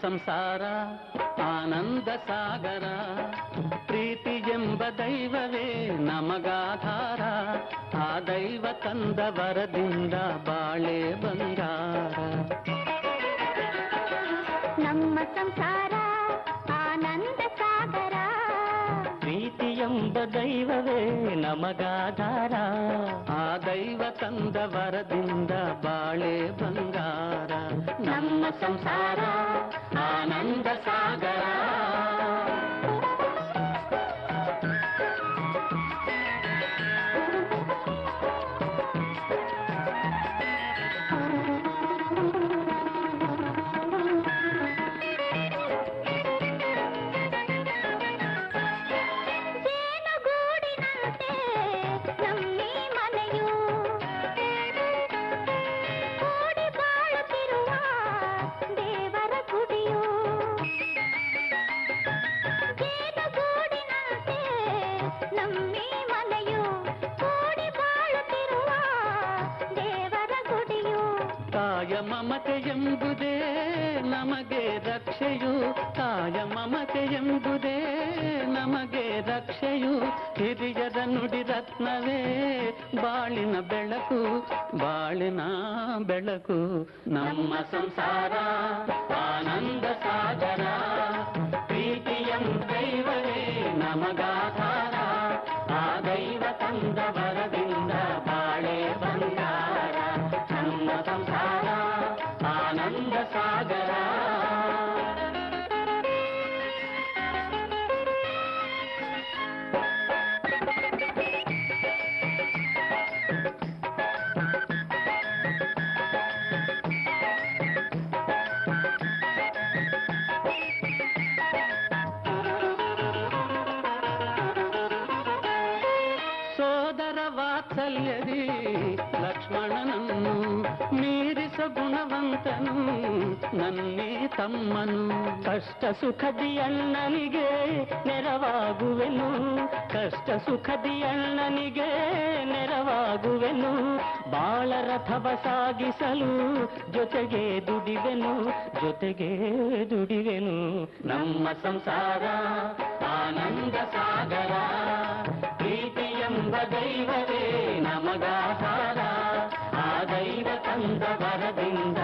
ಸಂಸಾರ ಆನಂದ ಸಾಗರ, ಪ್ರೀತಿ ಎಂಬ ದೈವವೇ ನಮಗಾಧಾರ, ಆ ದೈವ ತಂದ ವರದಿಂದ ಬಾಳೆ ಬಂಗಾರ. ನಮ್ಮ ಸಂಸಾರ ಆನಂದ ಸಾಗರ, ಪ್ರೀತಿ ಎಂಬ ದೈವವೇ ನಮಗಾಧಾರ, ಆ ದೈವ ತಂದ ವರದಿಂದ ಬಾಳೆ ಬಂಗಾರ. ನಮ್ಮ ಸಂಸಾರ ಆನಂದ ಸಾಗರ. ಮಮತೆ ಎಂಬುದೇ ನಮಗೆ ರಕ್ಷೆಯು, ಕಾಯ ಮಮತೆ ಎಂಬುದೇ ನಮಗೆ ರಕ್ಷೆಯು, ಹಿರಿಯರ ನುಡಿ ರತ್ನವೇ ಬಾಳಿನ ಬೆಳಕು, ಬಾಳಿನ ಬೆಳಕು. ನಮ್ಮ ಸಂಸಾರ ಆನಂದ ಸಾಗರ, ಪ್ರೀತಿಯಂ ದೈವವೇ ನಮಗಾಧಾರ, ಆ ದೈವ ತಂದ ವರದಿಂದ ಬಾಳೆ ಬಂಗಾರ. ನಮ್ಮ ಸಂಸಾರ ಆನಂದ ಸಾಗರ. ಸೋದರ ವಾತ್ಸಲ್ಯದಿ ಲಕ್ಷ್ಮಣನನ್ನು ಮೀರಿಸ ಗುಣವಂತನು ನನ್ನೇ ತಮ್ಮನು, ಕಷ್ಟ ಸುಖದಿ ಅಣ್ಣನಿಗೆ ನೆರವಾಗುವೆನು, ಕಷ್ಟ ಸುಖದಿ ಅಣ್ಣನಿಗೆ ನೆರವಾಗುವೆನು, ಬಾಳರಥವ ಸಾಗಿಸಲು ಜೊತೆಗೆ ದುಡಿವೆನು, ಜೊತೆಗೆ ದುಡಿವೆನು. ನಮ್ಮ ಸಂಸಾರ ಆನಂದ ಸಾಗರ, ಪ್ರೀತಿ ಎಂಬ ದೈವವೇ ನಮಗಾಧಾರ, ಆ ದೈವ ತಂದ ವರದಿಂದ